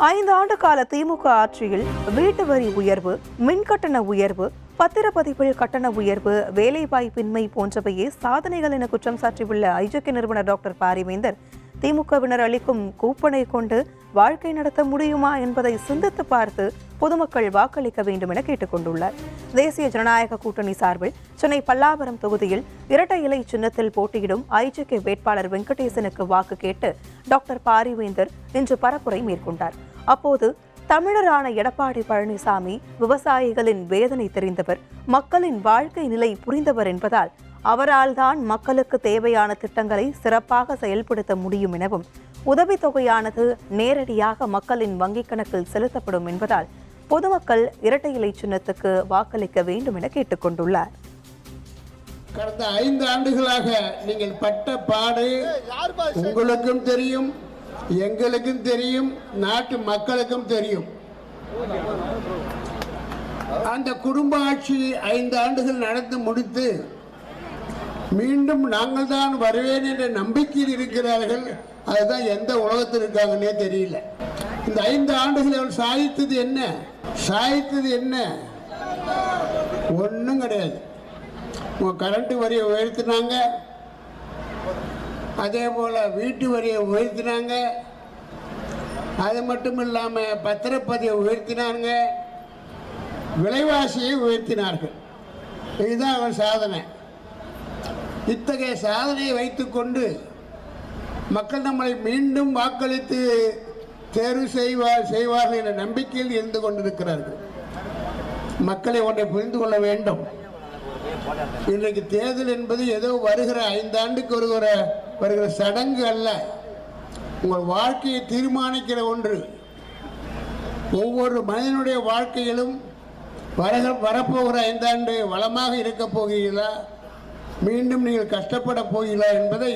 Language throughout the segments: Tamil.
5 ஆண்டு கால திமுக ஆட்சியில் வீட்டு வரி உயர்வு, மின்கட்டண உயர்வு, பத்திரப்பதிப்பில் கட்டண உயர்வு, வேலைவாய்ப்பின்மை போன்றவையே சாதனைகள் என குற்றம் சாட்டியுள்ள ஐஜேகே நிறுவனர் டாக்டர் பாரிவேந்தர், திமுகவினர் அளிக்கும் கூப்பனை கொண்டு வாழ்க்கை நடத்த முடியுமா என்பதை சிந்தித்து பார்த்து பொதுமக்கள் வாக்களிக்க வேண்டும் என கேட்டுக் கொண்டுள்ளார். தேசிய ஜனநாயக கூட்டணி சார்பில் சென்னை பல்லாவரம் தொகுதியில் இரட்டை இலை சின்னத்தில் போட்டியிடும் ஐஜேகே வேட்பாளர் வெங்கடேசனுக்கு வாக்கு கேட்டு டாக்டர் பாரிவேந்தர் இன்று பரப்புரை மேற்கொண்டார். அப்போது தமிழரான எடப்பாடி பழனிசாமி விவசாயிகளின் வேதனை தெரிந்தவர், மக்களின் வாழ்க்கை நிலை புரிந்தவர் என்பதால் அவரால் தான் மக்களுக்கு தேவையான திட்டங்களை சிறப்பாக செயல்படுத்த முடியும் எனவும், உதவித்தொகையானது நேரடியாக மக்களின் வங்கிக் கணக்கில் செலுத்தப்படும் என்பதால் பொதுமக்கள் இரட்டை இலை சின்னத்துக்கு வாக்களிக்க வேண்டும் என கேட்டுக் கொண்டுள்ளார். கடந்த 5 ஆண்டுகளாக நீங்கள் பட்ட பாடு உங்களுக்கும் தெரியும், எங்களுக்கும் தெரியும், நாட்டு மக்களுக்கும் தெரியும். அந்த குடும்ப ஆட்சி 5 ஆண்டுகள் நடந்து முடித்து மீண்டும் நாங்கள் தான் வருவேன் என்ற நம்பிக்கையில் இருக்கிறார்கள். அதுதான் எந்த உலகத்தில் இருக்காங்கன்னே தெரியல. இந்த 5 ஆண்டுகள் அவர் சாதித்தது என்ன? ஒன்றும் கிடையாது. கரண்ட் வரியை உயர்த்தினாங்க, அதே போல் வீட்டு வரியை உயர்த்தினாங்க, அது மட்டும் இல்லாமல் பத்திரப்பதிவை உயர்த்தினாங்க, விலைவாசியை உயர்த்தினார்கள். இதுதான் அவர் சாதனை. இத்தகைய சாதனையை வைத்துக்கொண்டு மக்கள் நம்மளை மீண்டும் வாக்களித்து தேர்வு செய்வார்கள் என்ற நம்பிக்கையில் இருந்து கொண்டிருக்கிறார்கள். மக்களை ஒன்றை புரிந்து கொள்ள வேண்டும். இன்றைக்கு தேர்தல் என்பது ஏதோ வருகிற 5 ஆண்டுக்கு வருகிற சடங்கு அல்ல, உங்கள் வாழ்க்கையை தீர்மானிக்கிற ஒன்று. ஒவ்வொரு மனிதனுடைய வாழ்க்கையிலும் வரப்போகிற 5 ஆண்டு வளமாக இருக்கப் போகிறீர்களா, மீண்டும் நீங்கள் கஷ்டப்பட போகிறீர்களா என்பதை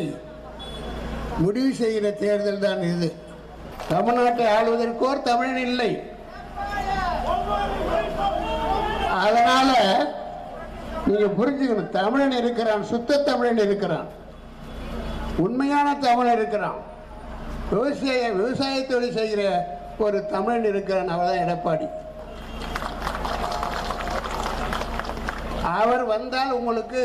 முடிவு செய்கிற தேர்தல் தான் இது. தமிழ்நாட்டை ஆளுவதற்கோர் தமிழன் இல்லை. அதனால நீங்க புரிஞ்சுக்கணும், தமிழன் இருக்கிறான், சுத்த தமிழன் இருக்கிறான், உண்மையான தமிழன் இருக்கிறான், விவசாய தொழில் செய்கிற ஒரு தமிழன் இருக்கிறான். அவர்தான் எடப்பாடி. அவர் வந்தால் உங்களுக்கு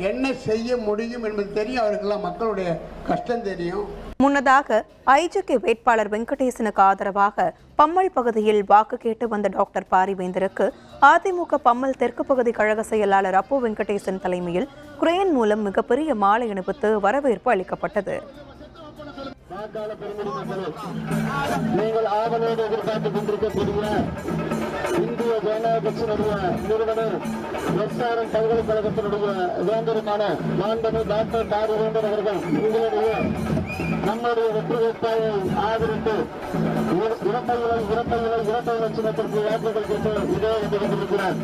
என்ன செய்ய முடியும் என்பது தெரியும். அவருக்கெல்லாம் மக்களுடைய கஷ்டம் தெரியும். முன்னதாக ஐஜேகே வேட்பாளர் வெங்கடேசனுக்கு ஆதரவாக பம்மல் பகுதியில் வாக்கு கேட்டு வந்த டாக்டர் பாரிவேந்தருக்கு அதிமுக பம்மல் தெற்கு பகுதி கழக செயலாளர் அப்பு வெங்கடேசன் தலைமையில் கிரேன் மூலம் மிகப்பெரிய மாலை அணிவித்து வரவேற்பு அளிக்கப்பட்டது. நீங்கள் ஆவலோடு எதிர்பார்த்துக் கொண்டிருக்கக்கூடிய இந்திய ஜனநாயக கட்சியினுடைய நிறுவனர் எஸ்ஆர்எம் பல்கலைக்கழகத்தினுடைய வேந்தருமான மாண்பு டாக்டர் பாரிவேந்தர் அவர்கள் நம்முடைய வெற்றி வேட்பாளரை ஆதரித்து இரட்டை இலை சின்னத்திற்கு வாக்குகள் கேட்டு இதே கொண்டிருக்கிறார்.